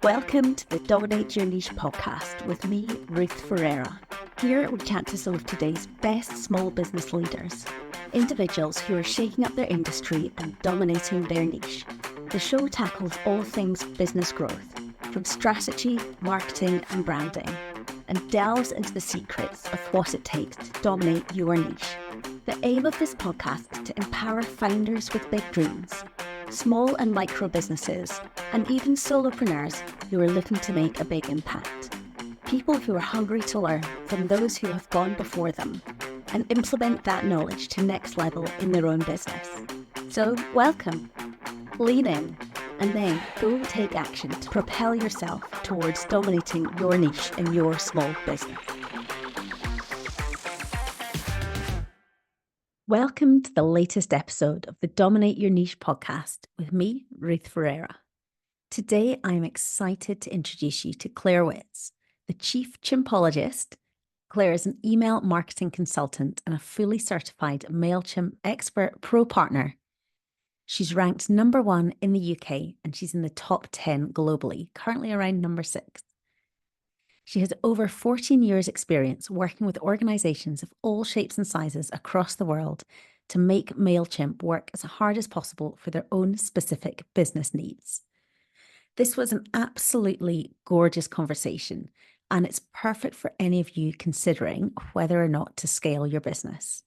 Welcome to the Dominate Your Niche podcast with me, Ruth Ferreira. Here we chat to some of today's best small business leaders, individuals who are shaking up their industry and dominating their niche. The show tackles all things business growth, from strategy, marketing and branding, and delves into the secrets of what it takes to dominate your niche. The aim of this podcast is to empower founders with big dreams, small and micro businesses, and even solopreneurs who are looking to make a big impact. People who are hungry to learn from those who have gone before them and implement that knowledge to next level in their own business. So welcome, lean in, and then go take action to propel yourself towards dominating your niche in your small business. Welcome to the latest episode of the Dominate Your Niche podcast with me, Ruth Ferreira. Today, I'm excited to introduce you to Claire Witz, the Chief Chimpologist. Claire is an email marketing consultant and a fully certified MailChimp Expert Pro Partner. She's ranked number 1 in the UK and she's in the top 10 globally, currently around number 6. She has over 14 years experience working with organizations of all shapes and sizes across the world to make MailChimp work as hard as possible for their own specific business needs. This was an absolutely gorgeous conversation, and it's perfect for any of you considering whether or not to scale your business.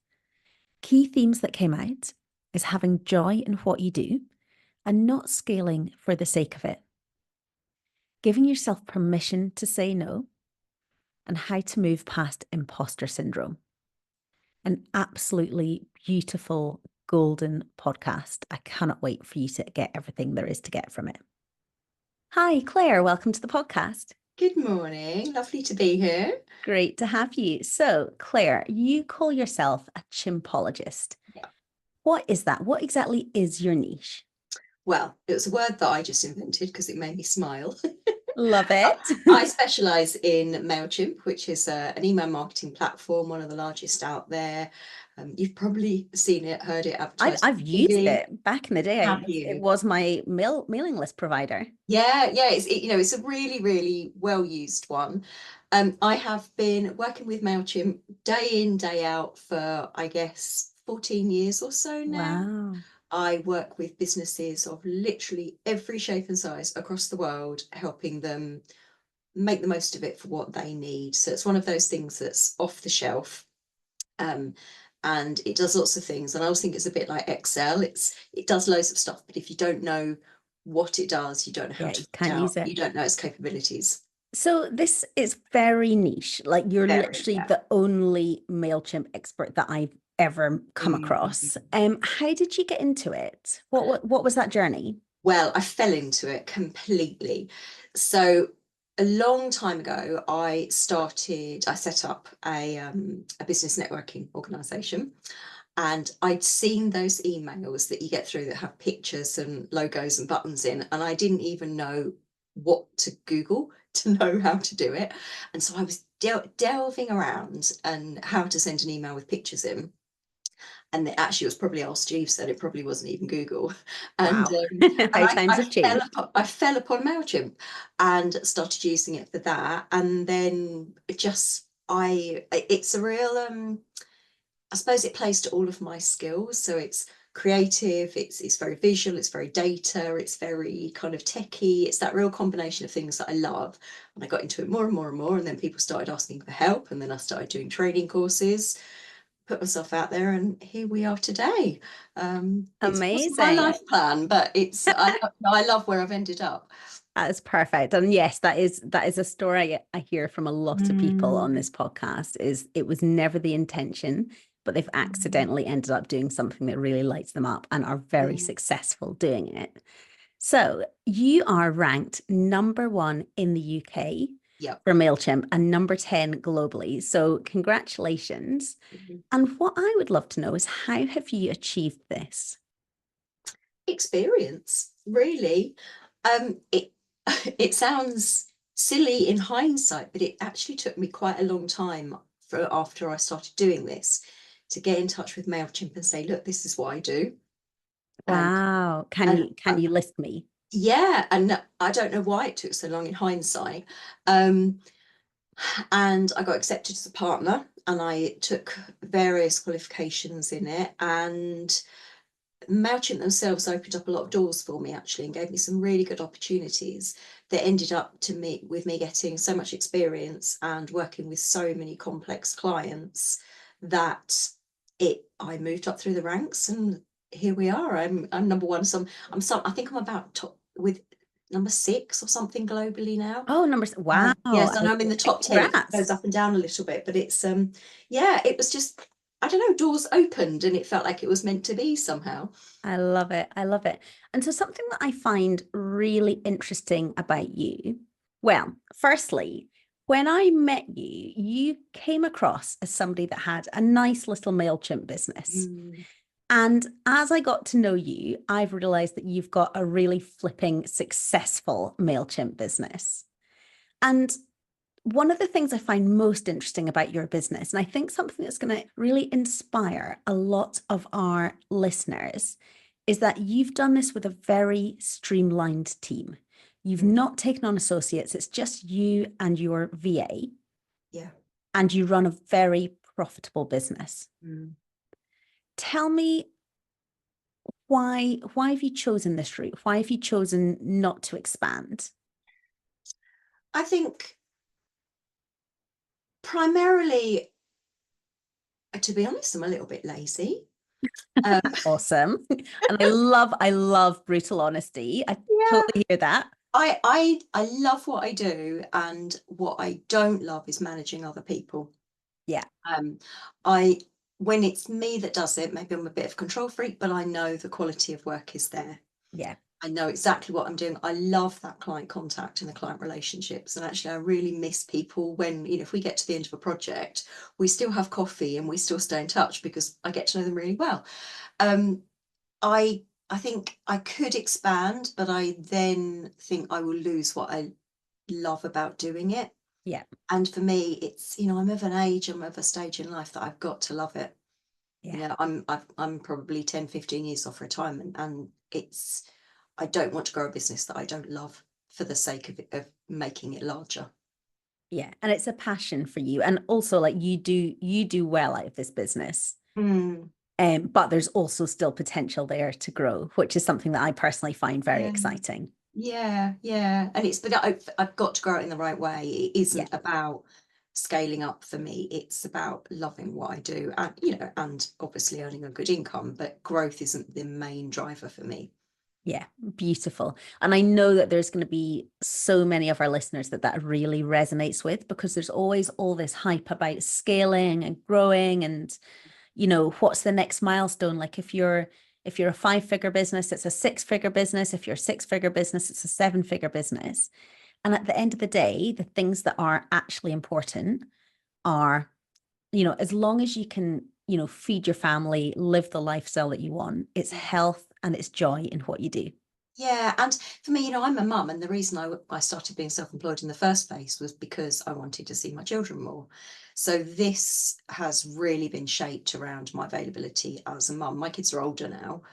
Key themes that came out is having joy in what you do and not scaling for the sake of it. Giving yourself permission to say no, and how to move past imposter syndrome. An absolutely beautiful, golden podcast. I cannot wait for you to get everything there is to get from it. Hi, Claire. Welcome to the podcast. Good morning. Lovely to be here. Great to have you. So, Claire, you call yourself a chimpologist. Yeah. What is that? What exactly is your niche? Well, it was a word that I just invented because it made me smile. Love it. I specialise in MailChimp, which is an email marketing platform, one of the largest out there. You've probably seen it, heard it advertised. I've used it back in the day. It was my mailing list provider. Yeah, it's a really, really well used one. I have been working with MailChimp day in, day out for, I guess, 14 years or so now. Wow. I work with businesses of literally every shape and size across the world, helping them make the most of it for what they need. So it's one of those things that's off the shelf, and it does lots of things. And I always think it's a bit like Excel. It does loads of stuff, but if you don't know what it does, you don't know how to use it. You don't know its capabilities. So this is very niche. Like you're literally the only MailChimp expert that I've ever come across. How did you get into it? What was that journey? Well, I fell into it completely. So a long time ago, I set up a business networking organization, and I'd seen those emails that you get through that have pictures and logos and buttons in, and I didn't even know what to Google to know how to do it. And so I was delving around and how to send an email with pictures in. And actually, it was probably Ask Jeeves then. It probably wasn't even Google. And, wow. I fell upon MailChimp and started using it for that. And then it's a real, I suppose it plays to all of my skills. So it's creative, it's very visual, it's very data, it's very kind of techie. It's that real combination of things that I love. And I got into it more and more and more. And then people started asking for help. And then I started doing training courses, put myself out there, and here we are today. Amazing. My life plan, but I love where I've ended up. That is perfect. And yes, that is a story I hear from a lot of people on this podcast. Is it was never the intention, but they've accidentally ended up doing something that really lights them up and are very successful doing it. So you are ranked number 1 in the UK. Yep. For MailChimp and number 10 globally. So congratulations. And what I would love to know is, how have you achieved this? Experience, really. It sounds silly in hindsight, but it actually took me quite a long time after I started doing this to get in touch with MailChimp and say, look, this is what I do. Wow. Can you list me? Yeah, and I don't know why it took so long in hindsight. Um, and I got accepted as a partner, and I took various qualifications in it, and MailChimp themselves opened up a lot of doors for me actually and gave me some really good opportunities that ended up with me getting so much experience and working with so many complex clients that I moved up through the ranks, and here we are. I'm number one. I think I'm about top with number 6 or something globally now. Oh, wow. Yes, and I'm in the top 10. It Congrats. goes up and down a little bit, but it's yeah, it was just, I don't know, doors opened and it felt like it was meant to be somehow. I love it. I love it. And so something that I find really interesting about you, well, firstly, when I met you, you came across as somebody that had a nice little MailChimp business. Mm, And as I got to know you, I've realized that you've got a really flipping successful MailChimp business. And one of the things I find most interesting about your business, and I think something that's going to really inspire a lot of our listeners, is that you've done this with a very streamlined team. You've mm, not taken on associates, it's just you and your VA, yeah. and you run a very profitable business. Mm. Tell me, why have you chosen this route? Why have you chosen not to expand? I think primarily, to be honest, I'm a little bit lazy. Um, Awesome. And I love brutal honesty. I yeah, totally hear that. I love what I do, and what I don't love is managing other people. Yeah, Um, I When it's me that does it, maybe I'm a bit of a control freak, but I know the quality of work is there. yeah, I know exactly what I'm doing. I love that client contact and the client relationships. And actually, I really miss people when, if we get to the end of a project, we still have coffee and we still stay in touch because I get to know them really well. Um, I think I could expand, but I then think I will lose what I love about doing it. yeah, And for me, it's, I'm of an age, I'm of a stage in life that I've got to love it. yeah, I'm probably 10, 15 years off retirement, and I don't want to grow a business that I don't love for the sake of making it larger. yeah. And it's a passion for you. And also like you do well out of this business. Mm, But there's also still potential there to grow, which is something that I personally find very yeah, exciting. yeah. But I've got to grow it in the right way. It Yeah. isn't about scaling up for me. It's about loving what I do, and and obviously earning a good income, but growth isn't the main driver for me. Yeah, beautiful. And I know that there's going to be so many of our listeners that really resonates with, because there's always all this hype about scaling and growing and, what's the next milestone? Like if you're a 5-figure business, it's a 6-figure business. If you're a 6-figure business, it's a 7-figure business. And at the end of the day, the things that are actually important are, as long as you can, feed your family, live the lifestyle that you want, it's health and it's joy in what you do. Yeah, and for me, I'm a mum, and the reason I started being self-employed in the first place was because I wanted to see my children more. So this has really been shaped around my availability as a mum. My kids are older now,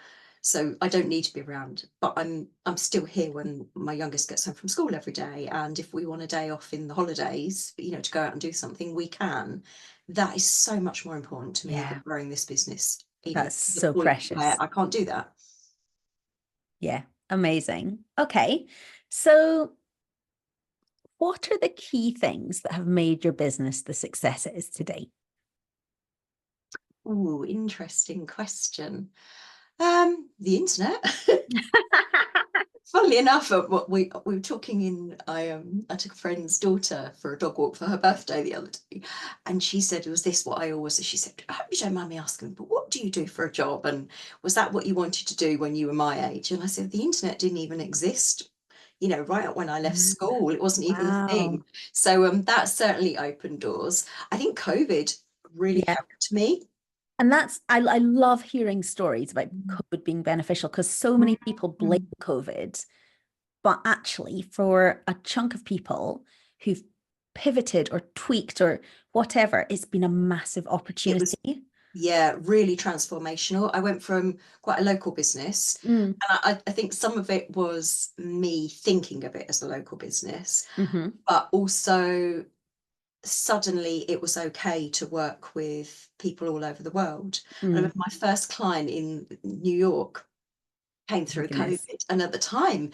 so I don't need to be around, but I'm still here when my youngest gets home from school every day. And if we want a day off in the holidays, to go out and do something, we can. That is so much more important to me Yeah, than growing this business, that's to the so point where precious. I can't do that. Yeah, amazing. Okay. So, what are the key things that have made your business the success it is today? Oh, interesting question. The internet. Funnily enough, what we were talking in, I took a friend's daughter for a dog walk for her birthday the other day, and she said, "Was this what I always?" She said, "I hope you don't mind me asking, but what do you do for a job? And was that what you wanted to do when you were my age?" And I said, "The internet didn't even exist, right up when I left Ah, school. It wasn't even a wow. thing." So that certainly opened doors. I think COVID really Yeah. helped me. And I love hearing stories about COVID being beneficial, because so many people blame Mm. COVID, but actually for a chunk of people who've pivoted or tweaked or whatever, it's been a massive It was opportunity. Yeah, really transformational. I went from quite a local business, and I think some of it was me thinking of it as a local business, but also suddenly it was okay to work with people all over the world. I remember my first client in New York came My through goodness. COVID, and at the time,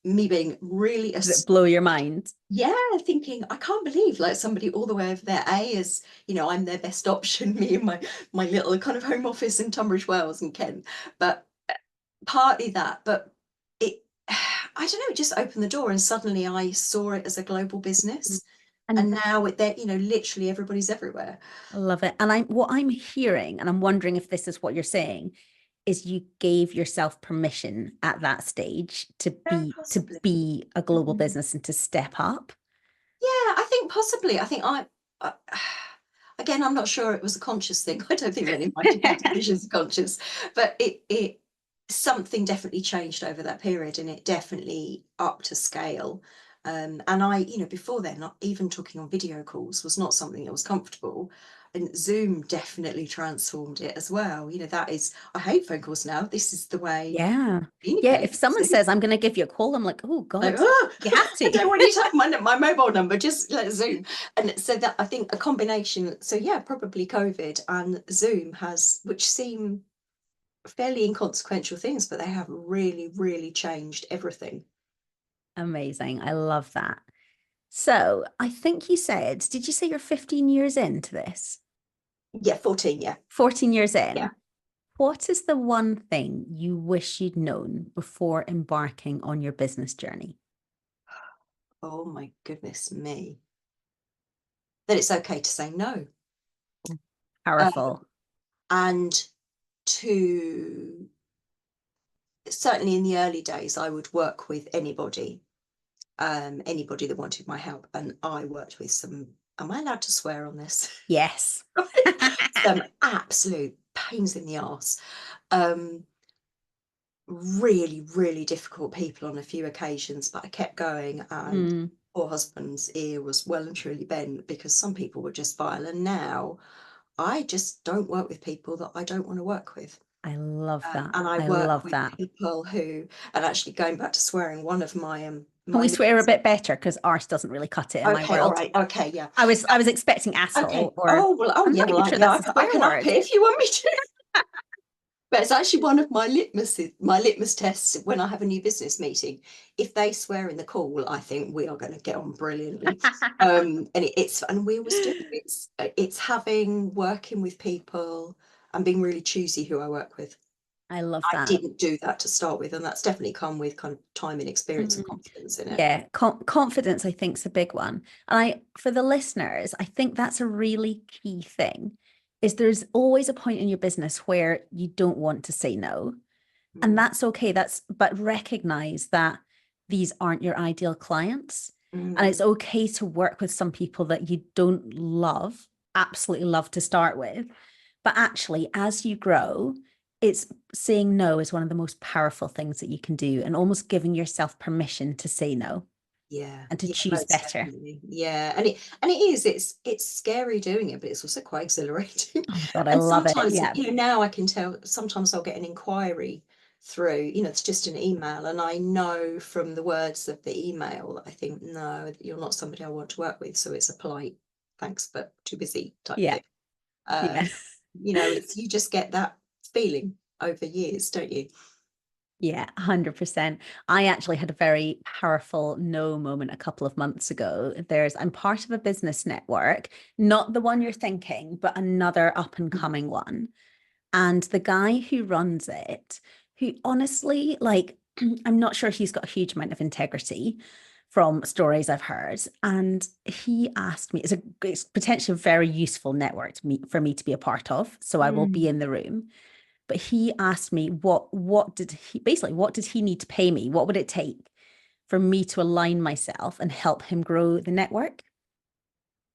me being really Did it blow your mind? yeah, thinking I can't believe like somebody all the way over there. Is I'm their best option. Me and my little kind of home office in Tunbridge Wells and Kent, but partly that, but it I don't know, it just opened the door, and suddenly I saw it as a global Mm. business, And and now they're literally everybody's everywhere. I love it. And what I'm hearing, and I'm wondering if this is what you're saying, is you gave yourself permission at that stage to Very to possibly. be a global Mm. business and to step up. Yeah, I think possibly. I think I again, I'm not sure it was a conscious thing. I don't think any of my decisions are conscious, but it something definitely changed over that period, and it definitely upped to scale. And I, before then, not even talking on video calls was not something that was comfortable. And Zoom definitely transformed it as well. That is, I hate phone calls now. This is the way Yeah. to Yeah. If communicate. someone Zoom. says, I'm going to give you a call, I'm like, oh Like, God, oh, you have I to. don't want you to have my mobile number, just let Zoom. And so that I think a combination, so yeah, probably COVID and Zoom which seem fairly inconsequential things, but they have really, really changed everything. Amazing. I love that. So I think you said, did you say you're 15 years into this? Yeah, 14, yeah. 14 years Yeah. in. What is the one thing you wish you'd known before embarking on your business journey? Oh my goodness me. That it's okay to say no. Um, Powerful. and to certainly in the early days, I would work with anybody that wanted my help. And I worked with am I allowed to swear on this? Yes. Some absolute pains in the arse. Really, really difficult people on a few occasions, but I kept going, and poor husband's ear was well and truly bent because some people were just vile. And now I just don't work with people that I don't want to work with. I love that. And I I work love with that. people and actually going back to swearing, one of Can we my swear a bit better? Because arse doesn't really cut it in my okay, all world. right, okay, yeah, I was expecting okay. asshole, or Oh well, oh I'm yeah, not even well, sure yeah, that's a I swear can up word. it if you want me to. But it's actually one of my litmus tests when I have a new business meeting. If they swear in the call, I think we are going to get on brilliantly. And we always do. It's working with people and being really choosy who I work with. I love I that. didn't do that to start with, and that's definitely come with kind of time and experience and Mm. confidence in it. Yeah, confidence, I think, is a big one. And for the listeners, I think that's a really key thing, is there's always a point in your business where you don't want to say no. And Mm, that's okay. But recognize that these aren't your ideal clients. And it's mm, okay to work with some people that you don't absolutely love to start with. But actually, as you grow, it's saying no is one of the most powerful things that you can do, and almost giving yourself permission to say no yeah, and to yeah, choose most better. definitely. Yeah, it's scary doing it, but it's also quite exhilarating. Oh my God, I And love it. sometimes, Yeah. now I can tell, sometimes I'll get an inquiry through, it's just an email, and I know from the words of the email that I think, no, you're not somebody I want to work with. So it's a polite thanks, but too busy type Yeah. thing. Yeah. It's you just get that feeling over years, don't you? Yeah, 100%. I actually had a very powerful no moment a couple of months ago. I'm part of a business network, not the one you're thinking, but another up and coming one. And the guy who runs it, who honestly, like, I'm not sure he's got a huge amount of integrity from stories I've heard. And he asked me, it's potentially a very useful network for me to be a part of. So I will be Mm. in the room. But he asked me what did he need to pay me? What would it take for me to align myself and help him grow the network?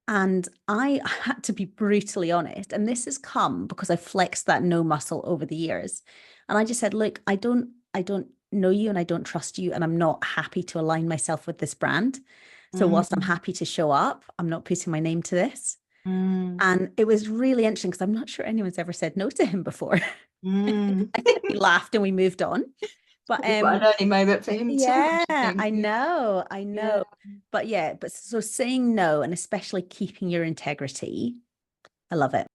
And I had to be brutally honest. And this has come because I flexed that no muscle over the years. And I just said, look, I don't know you and I don't trust you. And I'm not happy to align myself with this brand. So whilst I'm Mm. happy to show up, I'm not putting my name to this. And it was really interesting because I'm not sure anyone's ever said no to him before. Mm. I think we laughed and we moved on. But Quite a learning moment for him too, yeah, I think. I know. Yeah. But yeah, but so saying no and especially keeping your integrity, I love it.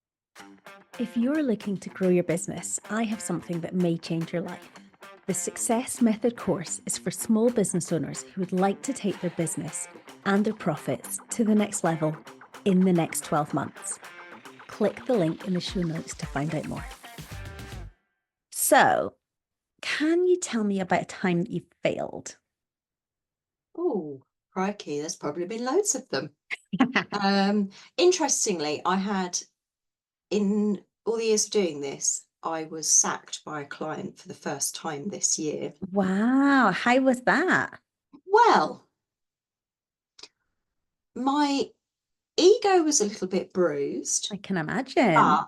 If you're looking to grow your business, I have something that may change your life. The Success Method course is for small business owners who would like to take their business and their profits to the next level in the next 12 months. Click the link in the show notes to find out more. So, can you tell me about a time that you failed? Oh, crikey, there's probably been loads of them. Interestingly, I had, in all the years of doing this, I was sacked by a client for the first time this year. Wow, how was that? Well, my ego was a little bit bruised, I can imagine. but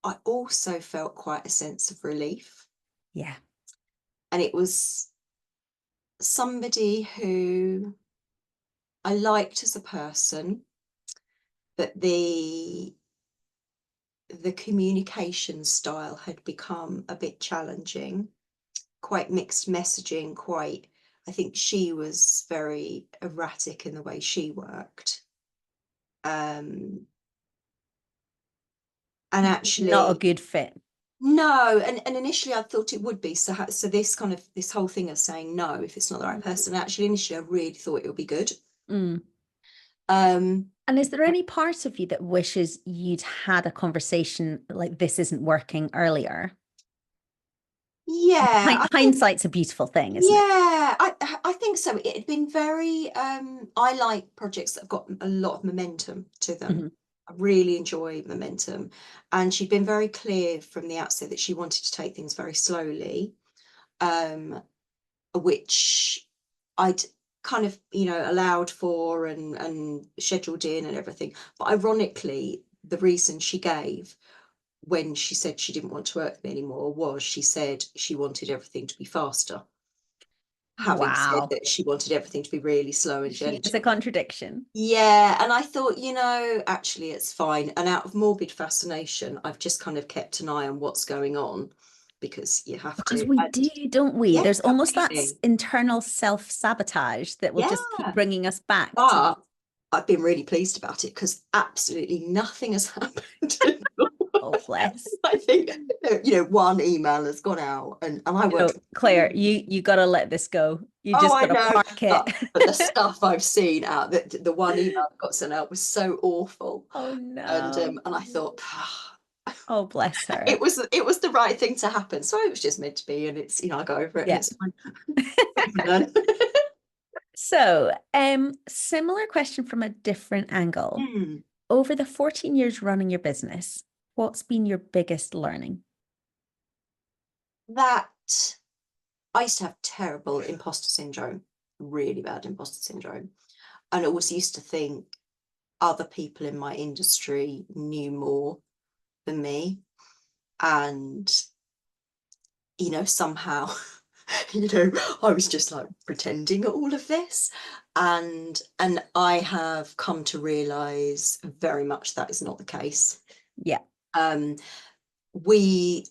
I also felt quite a sense of relief. Yeah. And it was somebody who I liked as a person, but the communication style had become a bit challenging, quite mixed messaging, I think she was very erratic in the way she worked. And actually Not a good fit. no, and initially I thought it would be. So this whole thing of saying no if it's not the right person, actually initially I really thought it would be good. And is there any part of you that wishes you'd had a conversation like this isn't working earlier? Yeah, Hindsight's a beautiful thing, isn't it? yeah, I think so. It had been very I like projects that have got a lot of momentum to them. I really enjoy momentum, and she'd been very clear from the outset that she wanted to take things very slowly, which I'd kind of, allowed for and scheduled in and everything. But ironically, the reason she gave when she said she didn't want to work with me anymore was she said she wanted everything to be faster, having said Wow. that she wanted everything to be really slow and gentle. It's a contradiction. Yeah, and I thought, actually it's fine. And out of morbid fascination, I've just kind of kept an eye on what's going on, because you have Because to. we do, don't we? Yeah, There's almost that completely. internal self-sabotage that will just keep Yeah, bringing us back to. but I've been really pleased about it because absolutely nothing has happened. Oh, bless. I think, one email has gone out, and I worked. Claire, you got to let this go. You Oh, just I got to know, park it. but the stuff I've seen out, the one email that got sent out was so awful. Oh And no. and I thought, Oh, bless her. it was the right thing to happen. So it was just meant to be, and it's, I go over it, and Yeah. it's fine. So, similar question from a different angle. Over the 14 years running your business, what's been your biggest learning? That I used to have terrible imposter syndrome, really bad imposter syndrome. And I always used to think other people in my industry knew more than me. And, somehow, I was just like pretending at all of this. And I have come to realize very much that is not the case. Yeah. We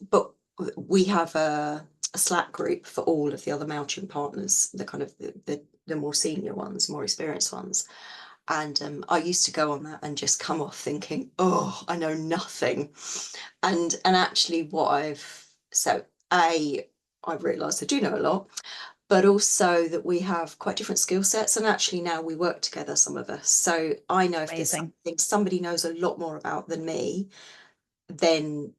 have a Slack group for all of the other MailChimp partners, the kind of the more senior ones, more experienced ones. And I used to go on that and just come off thinking, oh, I know nothing. And actually I've realised I do know a lot, but also that we have quite different skill sets. And actually now we work together, some of us. So I know if there's something somebody knows a lot more about than me, then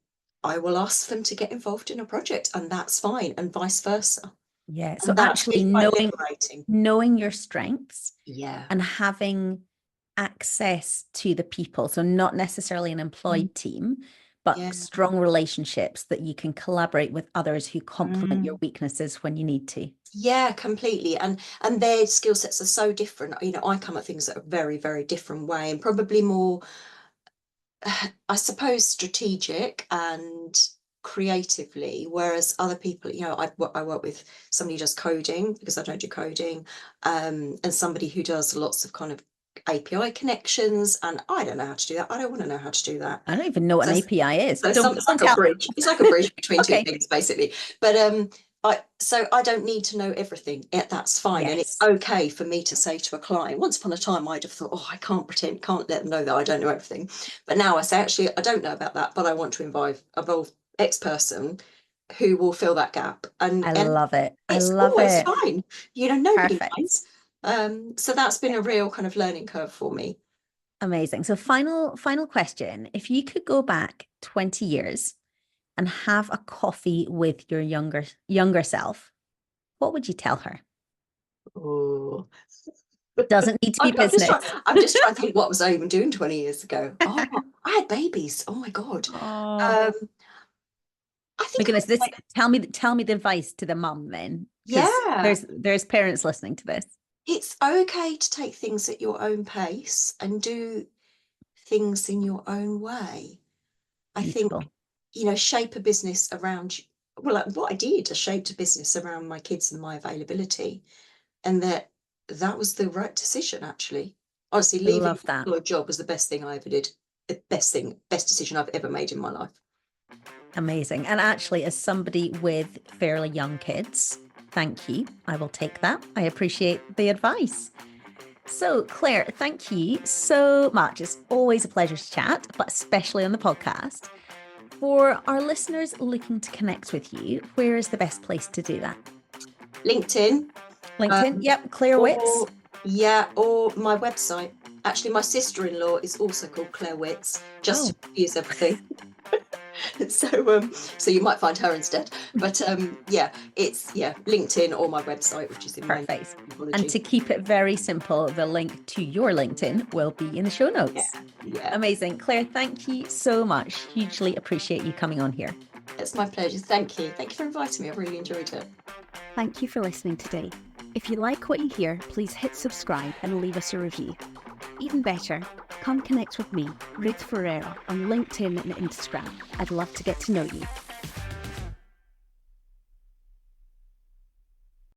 I will ask them to get involved in a project, and that's fine, and vice versa. Yeah. So And that's actually been quite liberating. knowing your strengths Yeah. and having access to the people. So not necessarily an employed team, but strong relationships that you can collaborate with others who complement your weaknesses when you need to. Yeah, completely. And their skill sets are so different. I come at things at a very, very different way, and probably more, I suppose, strategic and creatively, whereas other people, I work with somebody who does coding, because I don't do coding, and somebody who does lots of kind of API connections, and I don't know how to do that. I don't want to know how to do that. I don't even know what an API is. So it's like a bridge. It's like a bridge between two things, basically. But I don't need to know everything. That's fine. And it's okay for me to say to a client, once upon a time, I'd have thought, oh, I can't let them know that I don't know everything. But now I say, actually, I don't know about that, but I want to involve X person who will fill that gap. And I love it. It's always fine. Nobody minds. So that's been a real kind of learning curve for me. Amazing. So final question. If you could go back 20 years and have a coffee with your younger self, what would you tell her? Oh, doesn't need to be business. I'm just trying to think, what was I even doing 20 years ago? Oh, I had babies. Oh my God. I think, my goodness, tell me the advice to the mum then. Yeah. There's parents listening to this. It's okay to take things at your own pace and do things in your own way. Beautiful. I think, shape a business around, well, like what I did, I shaped a business around my kids and my availability. And that was the right decision, actually. Honestly, leaving a job was the best thing I ever did. The best decision I've ever made in my life. Amazing. And actually, as somebody with fairly young kids, thank you. I will take that. I appreciate the advice. So, Claire, thank you so much. It's always a pleasure to chat, but especially on the podcast. For our listeners looking to connect with you, where is the best place to do that? LinkedIn. Yep. Claire Witz. Or my website. Actually, my sister-in-law is also called Claire Witz, just to use everything. So you might find her instead. But it's LinkedIn or my website, which is in perfect. And to keep it very simple, the link to your LinkedIn will be in the show notes. Yeah. Amazing. Claire, thank you so much. Hugely appreciate you coming on here. It's my pleasure. Thank you. Thank you for inviting me. I really enjoyed it. Thank you for listening today. If you like what you hear, please hit subscribe and leave us a review. Even better, come connect with me, Ruth Ferreira, on LinkedIn and Instagram. I'd love to get to know you.